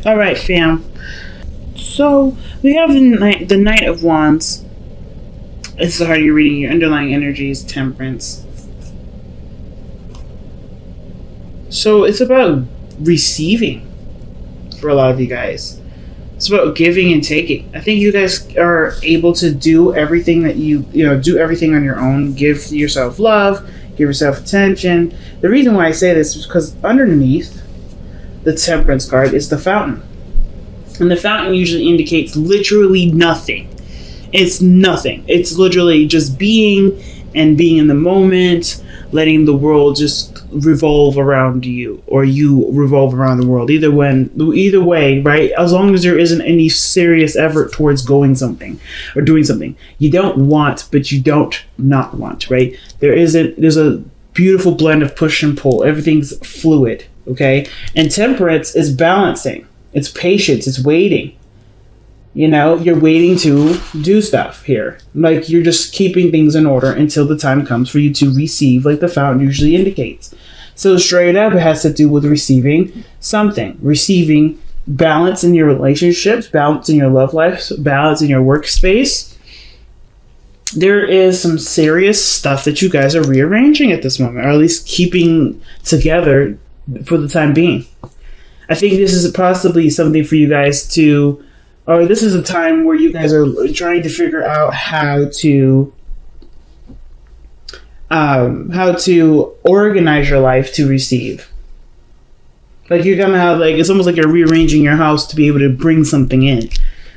All right, fam. So we have the Knight of Wands. This is how you're reading your underlying energies, Temperance. So it's about receiving for a lot of you guys. It's about giving and taking. I think you guys are able to do everything that do everything on your own. Give yourself love, give yourself attention. The reason why I say this is because underneath the Temperance card is the Fountain. And the Fountain usually indicates literally nothing. It's nothing. It's literally just being and being in the moment, letting the world just revolve around you, or you revolve around the world. Either way, right? As long as there isn't any serious effort towards going something or doing something. You don't want, but you don't not want, right? There's a beautiful blend of push and pull. Everything's fluid, okay? And Temperance is balancing. It's patience. It's waiting. You're waiting to do stuff here. Like, you're just keeping things in order until the time comes for you to receive, like the Fountain usually indicates. So straight up, it has to do with receiving something. Receiving balance in your relationships, balance in your love life, balance in your workspace. There is some serious stuff that you guys are rearranging at this moment, or at least keeping together for the time being. I think this is possibly something for you guys to... or this is a time where you guys are trying to figure out how to organize your life to receive. Like, you're gonna have, like, it's almost like you're rearranging your house to be able to bring something in,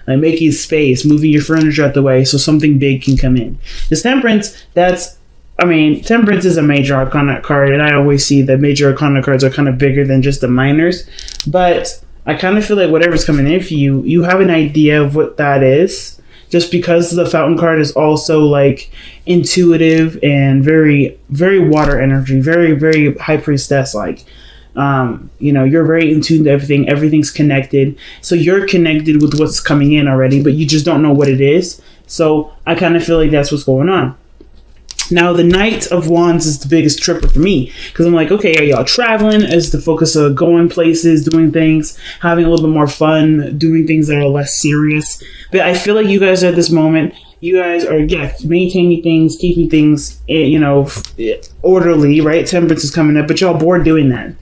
like making space, moving your furniture out the way so something big can come in. This Temperance, Temperance is a major arcana card, and I always see that major arcana cards are kind of bigger than just the minors, but I kind of feel like whatever's coming in for you, you have an idea of what that is, just because the Fountain card is also like intuitive and very, very water energy, very, very High Priestess like. You're very in tune to everything. Everything's connected. So you're connected with what's coming in already, but you just don't know what it is. So I kind of feel like that's what's going on. Now, the Knight of Wands is the biggest tripper for me, because I'm like, okay, are y'all traveling? Is the focus of going places, doing things, having a little bit more fun, doing things that are less serious? But I feel like you guys at this moment, you guys are, maintaining things, keeping things, orderly, right? Temperance is coming up, but y'all bored doing that.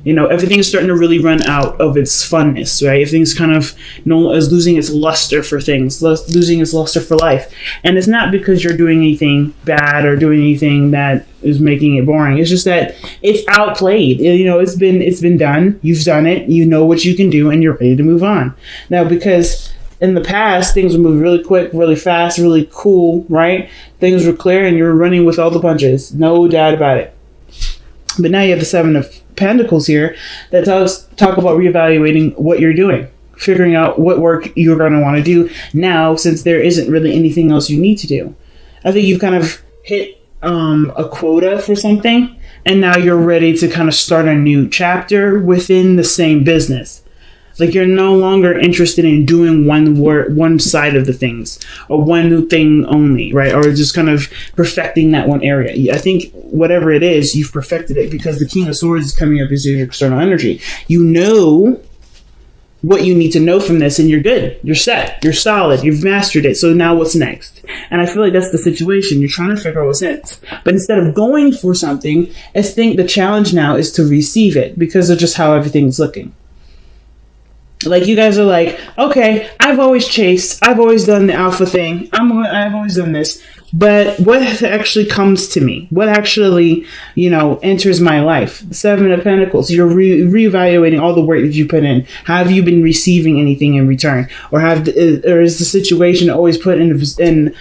Everything's starting to really run out of its funness, right? Everything's kind of is losing its luster for things, losing its luster for life. And it's not because you're doing anything bad or doing anything that is making it boring. It's just that it's outplayed. It's been done. You've done it. You know what you can do, and you're ready to move on. Now, because in the past, things would move really quick, really fast, really cool, right? Things were clear, and you were running with all the punches. No doubt about it. But now you have the Seven of Pentacles here that talk about reevaluating what you're doing, figuring out what work you're going to want to do now, since there isn't really anything else you need to do. I think you've kind of hit a quota for something, and now you're ready to kind of start a new chapter within the same business. Like, you're no longer interested in doing one side of the things, or one new thing only, right? Or just kind of perfecting that one area. I think whatever it is, you've perfected it, because the King of Swords is coming up as your external energy. You know what you need to know from this, and you're good. You're set. You're solid. You've mastered it. So now what's next? And I feel like that's the situation. You're trying to figure out what's next. But instead of going for something, I think the challenge now is to receive it, because of just how everything's looking. Like, you guys are like, okay, I've always chased. I've always done the alpha thing. I've always done this. But what actually comes to me? What actually, enters my life? The Seven of Pentacles. You're reevaluating all the work that you put in. Have you been receiving anything in return? Or is the situation always put in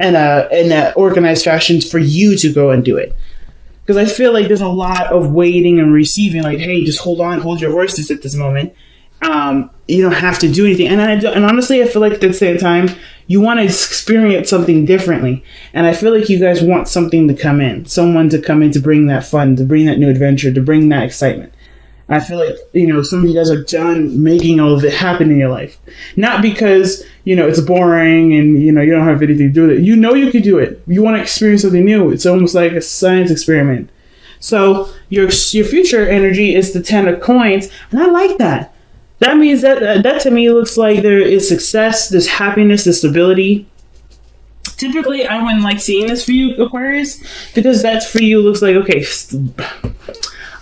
a organized fashion for you to go and do it? Because I feel like there's a lot of waiting and receiving. Like, hey, just hold your horses at this moment. You don't have to do anything. And honestly, I feel like at the same time, you want to experience something differently. And I feel like you guys want something to come in. Someone to come in to bring that fun, to bring that new adventure, to bring that excitement. I feel like, some of you guys are done making all of it happen in your life. Not because, it's boring and, you don't have anything to do with it. You can do it. You want to experience something new. It's almost like a science experiment. So your future energy is the 10 of coins, and I like that. That means that to me looks like there is success, there's happiness, there's stability. Typically, I wouldn't like seeing this for you, Aquarius, because that's for you looks like, okay,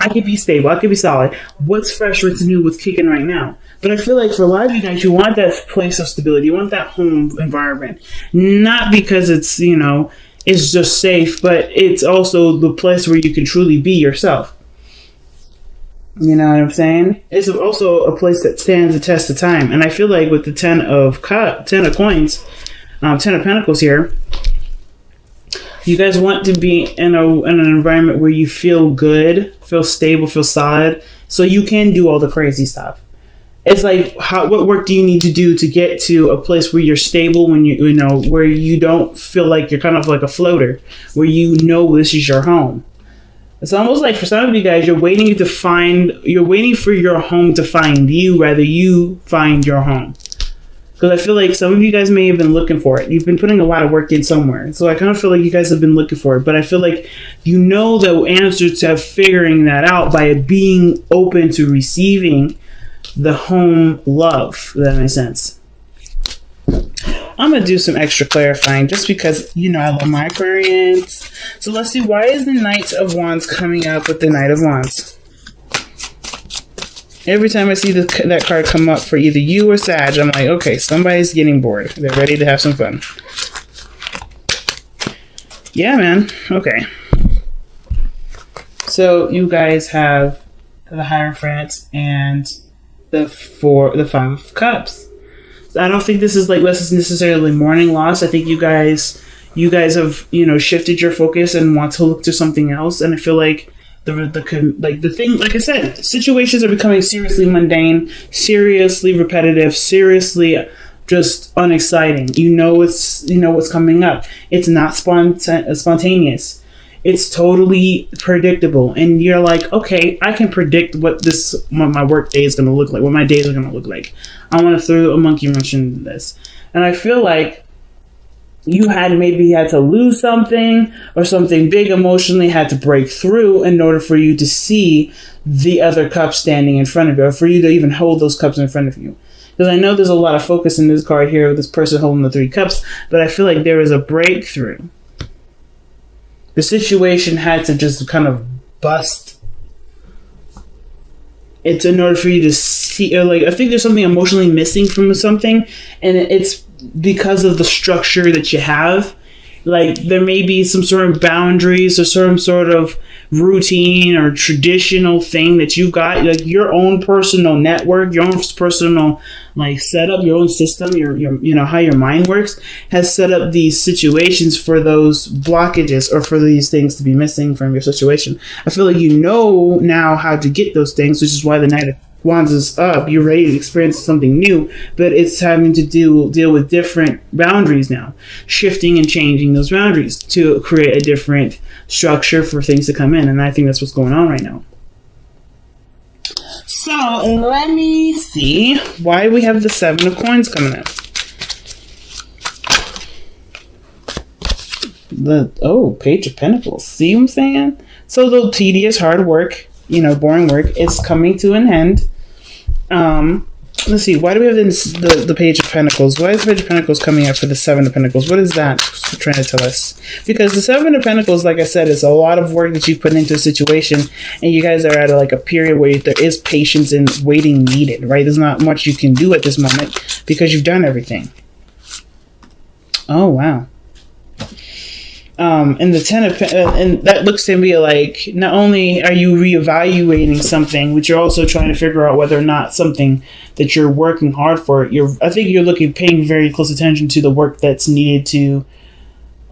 I could be stable, I could be solid. What's fresh, what's new, what's kicking right now? But I feel like for a lot of you guys, you want that place of stability, you want that home environment. Not because it's, it's just safe, but it's also the place where you can truly be yourself. You know what I'm saying? It's also a place that stands the test of time. And I feel like with the 10 of coins, 10 of Pentacles here, you guys want to be in an environment where you feel good, feel stable, feel solid, so you can do all the crazy stuff. It's like, what work do you need to do to get to a place where you're stable, when where you don't feel like you're kind of like a floater, where this is your home. It's almost like for some of you guys, you're waiting for your home to find you, rather you find your home. Because I feel like some of you guys may have been looking for it. You've been putting a lot of work in somewhere. So I kind of feel like you guys have been looking for it. But I feel like the answer to figuring that out by being open to receiving the home love. If that makes sense. I'm going to do some extra clarifying just because, I love my Aquarians. So let's see, why is the Knight of Wands coming up with the Knight of Wands? Every time I see that card come up for either you or Sag, I'm like, okay, somebody's getting bored. They're ready to have some fun. Yeah, man. Okay. So you guys have the Hierophant and the 5 of Cups. I don't think this is necessarily mourning loss. I think you guys have shifted your focus and want to look to something else. And I feel like the thing, like I said, situations are becoming seriously mundane, seriously repetitive, seriously just unexciting. What's coming up. It's not spontaneous. It's totally predictable, and you're like, okay, I can predict what my work day is going to look like, what my days are going to look like. I want to throw a monkey wrench into this, and I feel like you had to lose something or something big emotionally had to break through in order for you to see the other cup standing in front of you, or for you to even hold those cups in front of you. Because I know there's a lot of focus in this card here with this person holding the 3 cups, but I feel like there is a breakthrough. The situation had to just kind of bust. It's in order for you to see, I think there's something emotionally missing from something, and it's because of the structure that you have. Like, there may be some sort of boundaries or some sort of routine or traditional thing that you've got, like your own personal network, your own personal setup, your own system, your how your mind works has set up these situations for those blockages or for these things to be missing from your situation. I feel like now how to get those things, which is why the Knight of Wands is up. You're ready to experience something new, but it's having to deal with different boundaries now, shifting and changing those boundaries to create a different structure for things to come in. And I think that's what's going on right now. So let me see why we have the 7 of Coins coming up. Page of Pentacles. See what I'm saying? So the tedious, hard work, boring work is coming to an end. Let's see. Why do we have the Page of Pentacles? Why is the Page of Pentacles coming up for the 7 of Pentacles? What is that trying to tell us? Because the 7 of Pentacles, like I said, is a lot of work that you've put into a situation, and you guys are at a period where there is patience and waiting needed, right? There's not much you can do at this moment because you've done everything. Oh, wow. And the 10 of and that looks to me like not only are you reevaluating something, but you're also trying to figure out whether or not something that you're working hard for. I think you're paying very close attention to the work that's needed to.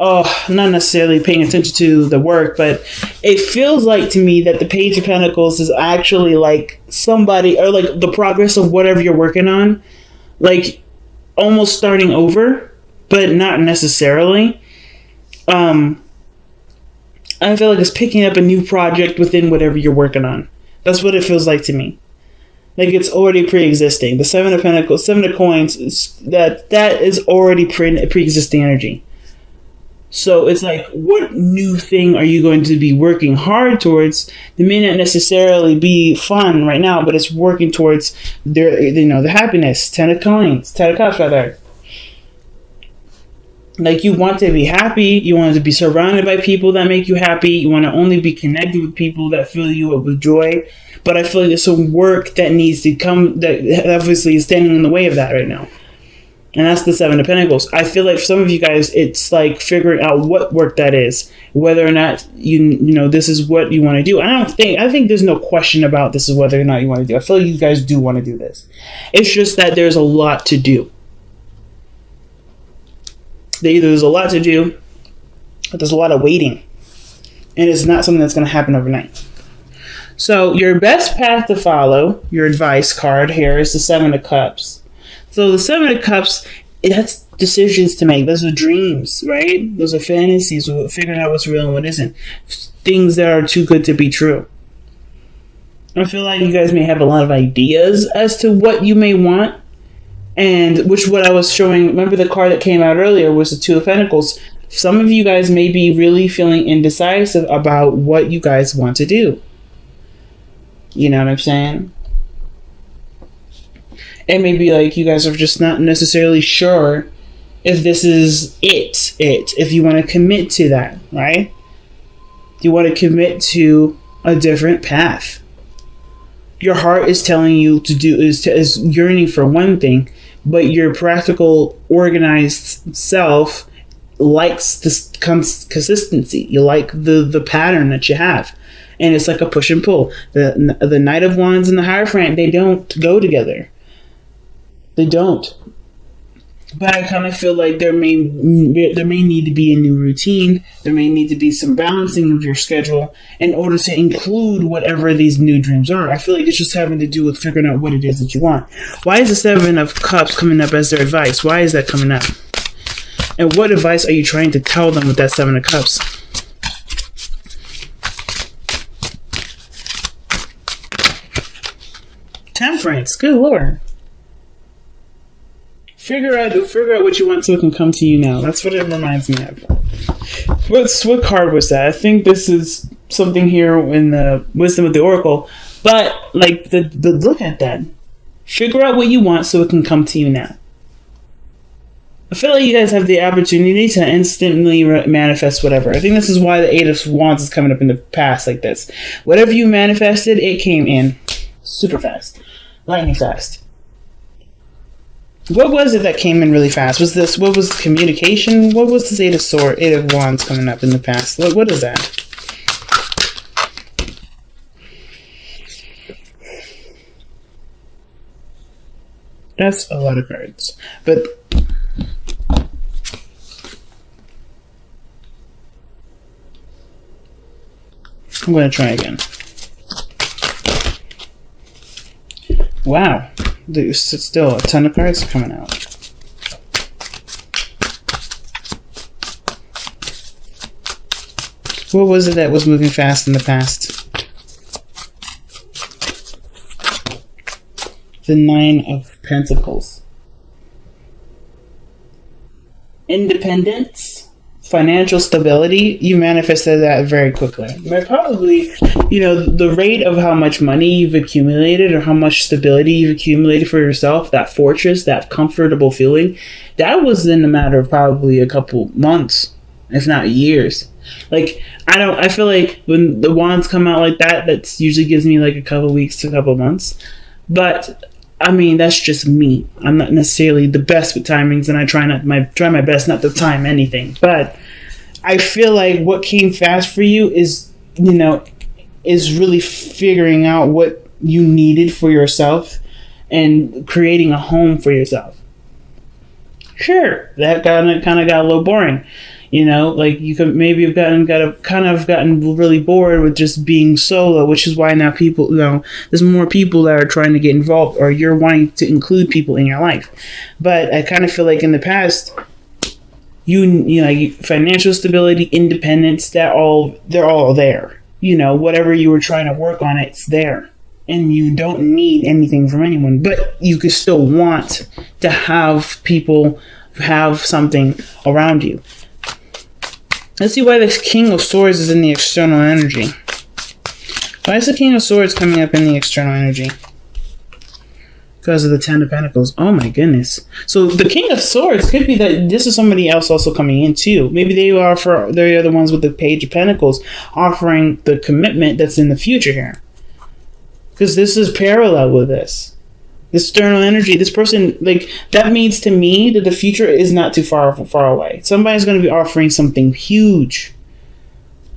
Not necessarily paying attention to the work, but it feels like to me that the Page of Pentacles is actually like somebody, or like the progress of whatever you're working on, like almost starting over, but not necessarily. I feel like it's picking up a new project within whatever you're working on. That's what it feels like to me. Like it's already pre-existing. The 7 of Pentacles, 7 of Coins, that is already pre-existing energy. So it's like, what new thing are you going to be working hard towards? That may not necessarily be fun right now, but it's working towards the happiness. 10 of cups rather. Like, you want to be happy. You want to be surrounded by people that make you happy. You want to only be connected with people that fill you up with joy. But I feel like there's some work that needs to come that obviously is standing in the way of that right now. And that's the Seven of Pentacles. I feel like for some of you guys, it's like figuring out what work that is, whether or not this is what you want to do. I think there's no question about this is whether or not you want to do. I feel like you guys do want to do this. It's just that there's a lot to do. There's a lot to do, but there's a lot of waiting, and it's not something that's going to happen overnight. So your best path to follow, your advice card here, is the Seven of Cups. So the Seven of Cups, that's decisions to make. Those are dreams, right? Those are fantasies, figuring out what's real and what isn't. Things that are too good to be true. I feel like you guys may have a lot of ideas as to what you may want. And what I was showing, remember the card that came out earlier was the Two of Pentacles. Some of you guys may be really feeling indecisive about what you guys want to do. You know what I'm saying? It may be like you guys are just not necessarily sure if this is if you want to commit to that, right? You want to commit to a different path. Your heart is telling you to do, is yearning for one thing, but your practical, organized self likes this consistency. You like the pattern that you have. And it's like a push and pull. The Knight of Wands and the Hierophant, they don't go together. They don't. But I kind of feel like there may need to be a new routine. There may need to be some balancing of your schedule in order to include whatever these new dreams are. I feel like it's just having to do with figuring out what it is that you want. Why is the Seven of Cups coming up as their advice? Why is that coming up? And what advice are you trying to tell them with that Seven of Cups? Temperance. Good Lord. Figure out what you want so it can come to you now. That's what it reminds me of. What card was that? I think this is something here in the Wisdom of the Oracle. But like the look at that. Figure out what you want so it can come to you now. I feel like you guys have the opportunity to instantly manifest whatever. I think this is why the Eight of Wands is coming up in the past like this. Whatever you manifested, it came in super fast. Lightning fast. What was it that came in really fast? What was communication? What was this Eight of Wands coming up in the past? What is that? That's a lot of cards. But I'm going to try again. Wow. There's still a ton of cards coming out. What was it that was moving fast in the past? The Nine of Pentacles. Independence. Financial stability, you manifested that very quickly. But probably, the rate of how much money you've accumulated or how much stability you've accumulated for yourself, that fortress, that comfortable feeling, that was in a matter of probably a couple months, if not years. Like, I feel like when the wands come out like that, that usually gives me like a couple weeks to a couple months. But I mean, that's just me. I'm not necessarily the best with timings, and I try my best not to time anything. But I feel like what came fast for you is really figuring out what you needed for yourself and creating a home for yourself. Sure, that kind of got a little boring. Like you could maybe have gotten really bored with just being solo, which is why now people, there's more people that are trying to get involved, or you're wanting to include people in your life. But I kind of feel like in the past, financial stability, independence, they're all there. Whatever you were trying to work on, it's there. And you don't need anything from anyone, but you could still want to have people have something around you. Let's see why the King of Swords is in the external energy. Why is the King of Swords coming up in the external energy? Because of the Ten of Pentacles. Oh my goodness. So the King of Swords could be that this is somebody else also coming in too. Maybe they're the ones with the Page of Pentacles offering the commitment that's in the future here. Because this is parallel with this. This external energy, this person, like, that means to me that the future is not too far away. Somebody's going to be offering something huge.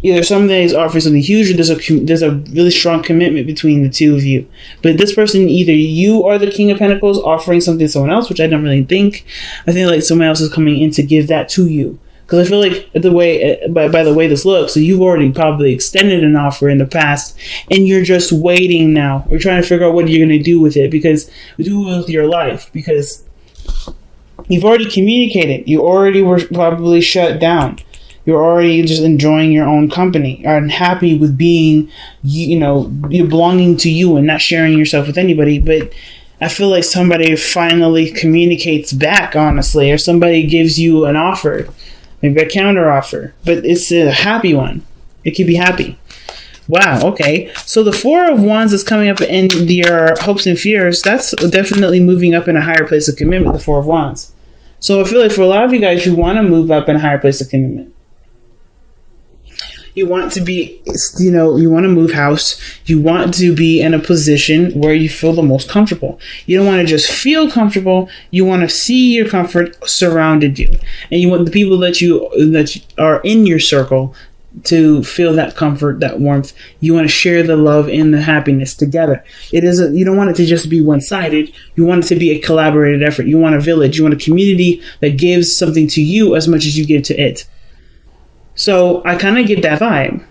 Either somebody is offering something huge, or there's a really strong commitment between the two of you. But this person, either you are the King of Pentacles offering something to someone else, which I don't really think. I think like someone else is coming in to give that to you. Because I feel like by the way this looks, so you've already probably extended an offer in the past, and you're just waiting now. We're trying to figure out what you're going to do with it, because do with your life, because you've already communicated. You already were probably shut down. You're already just enjoying your own company, and happy with being, you're belonging to you and not sharing yourself with anybody. But I feel like somebody finally communicates back, honestly, or somebody gives you an offer, maybe a counter offer, but it's a happy one. It could be happy. Wow, okay. So the Four of Wands is coming up in your hopes and fears. That's definitely moving up in a higher place of commitment, the Four of Wands. So I feel like for a lot of you guys, you want to move up in a higher place of commitment. You want to be, you want to move house. You want to be in a position where you feel the most comfortable. You don't want to just feel comfortable. You want to see your comfort surrounded you. And you want the people that are in your circle to feel that comfort, that warmth. You want to share the love and the happiness together. You don't want it to just be one-sided. You want it to be a collaborated effort. You want a village. You want a community that gives something to you as much as you give to it. So I kind of get that vibe.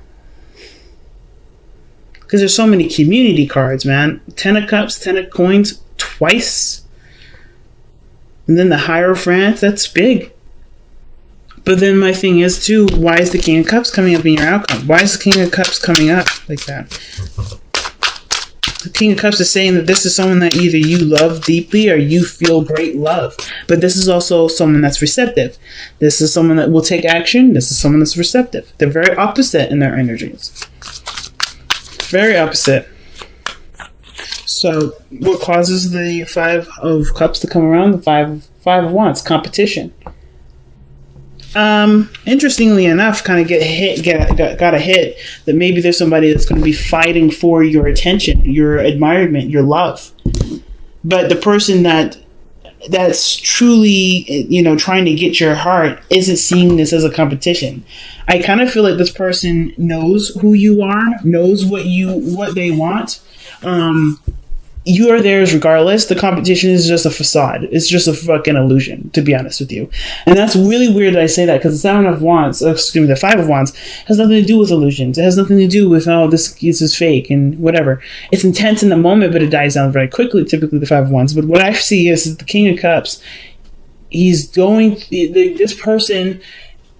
Because there's so many community cards, man. 10 of Cups, 10 of Coins twice. And then the Hierophant, that's big. But then my thing is, too, why is the King of Cups coming up in your outcome? Why is the King of Cups coming up like that? The King of Cups is saying that this is someone that either you love deeply or you feel great love. But this is also someone that's receptive. This is someone that will take action. This is someone that's receptive. They're very opposite in their energies. Very opposite. So what causes the Five of Cups to come around? The Five of Wands. Competition. Interestingly enough, kind of got a hit that maybe there's somebody that's going to be fighting for your attention, your admirement, your love. But the person that's truly, trying to get your heart isn't seeing this as a competition. I kind of feel like this person knows who you are, knows what they want. You are theirs regardless. The competition is just a facade. It's just a fucking illusion, to be honest with you. And that's really weird that I say that, because the the Five of Wands has nothing to do with illusions. It has nothing to do with, this is fake and whatever. It's intense in the moment, but it dies down very quickly, typically the Five of Wands. But what I see is the King of Cups. He's going, this person,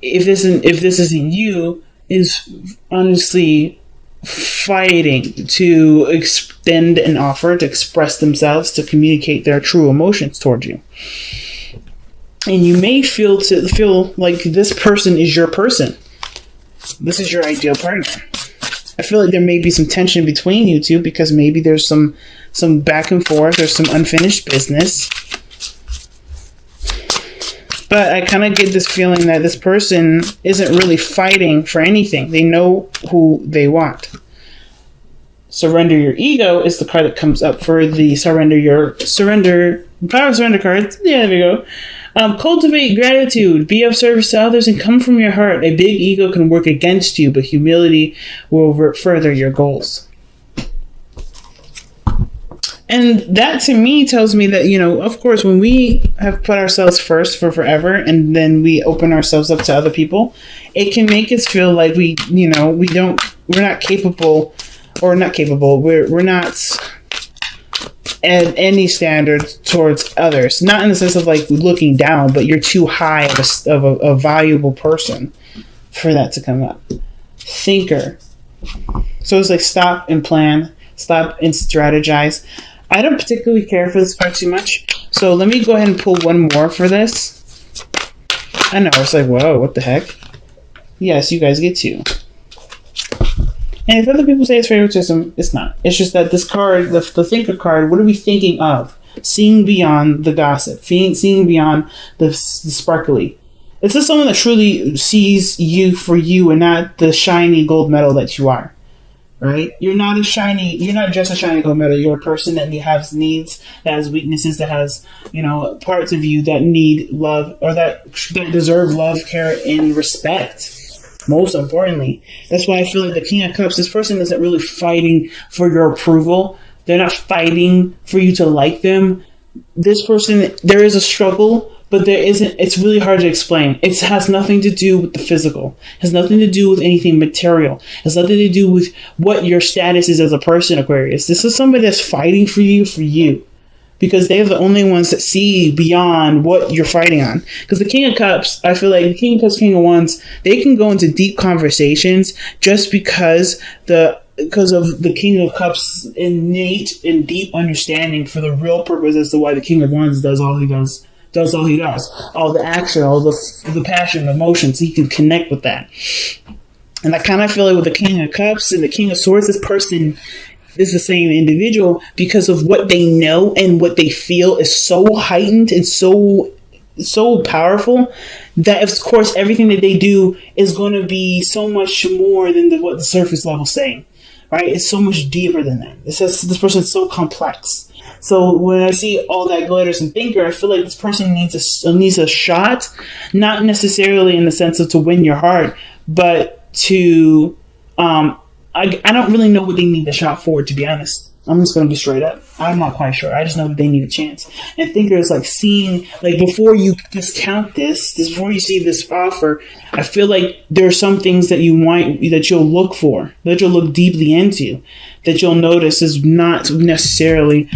if this isn't you, is honestly fighting to extend an offer, to express themselves, to communicate their true emotions towards you. And you may feel like this person is your person. This is your ideal partner. I feel like there may be some tension between you two, because maybe there's some back and forth, there's some unfinished business. But I kind of get this feeling that this person isn't really fighting for anything. They know who they want. Surrender Your Ego is the card that comes up for the Power of Surrender cards. Yeah, there we go. Cultivate gratitude. Be of service to others and come from your heart. A big ego can work against you, but humility will further your goals. And that to me tells me that, of course, when we have put ourselves first for forever and then we open ourselves up to other people, it can make us feel like we're not capable, or not capable, we're not at any standard towards others. Not in the sense of like looking down, but you're too high of a valuable person for that to come up. Thinker. So it's like stop and plan, stop and strategize. I don't particularly care for this part too much, so let me go ahead and pull one more for this. I know, it's like, whoa, what the heck? Yes, you guys get 2. And if other people say it's favoritism, it's not. It's just that this card, the thinker card, what are we thinking of? Seeing beyond the gossip, seeing beyond the sparkly. It's just someone that truly sees you for you and not the shiny gold medal that you are. Right? You're not just a shiny gold medal. You're a person that has needs, that has weaknesses, that has, parts of you that need love or that deserve love, care, and respect. Most importantly. That's why I feel like the King of Cups, this person isn't really fighting for your approval. They're not fighting for you to like them. This person, there is a struggle, but there isn't. It's really hard to explain. It has nothing to do with the physical. It has nothing to do with anything material. It has nothing to do with what your status is as a person, Aquarius. This is somebody that's fighting for you. Because they're the only ones that see beyond what you're fighting on. Because the King of Cups, I feel like the King of Cups, King of Wands, they can go into deep conversations just because of the King of Cups' innate and deep understanding for the real purpose as to why the King of Wands does all he does. All the action, all the passion, the emotions, he can connect with that. And I kind of feel like with the King of Cups and the King of Swords, this person is the same individual because of what they know and what they feel is so heightened and so powerful that, of course, everything that they do is going to be so much more than what the surface level is saying. Right? It's so much deeper than that. This person is so complex. So when I see all that glitters and thinker, I feel like this person needs a shot, not necessarily in the sense of to win your heart, but to I don't really know what they need the shot for, to be honest. I'm just going to be straight up. I'm not quite sure. I just know that they need a chance. And thinker is like seeing, like before you discount this, before you see this offer, I feel like there are some things that that you'll look for, that you'll look deeply into, that you'll notice is not necessarily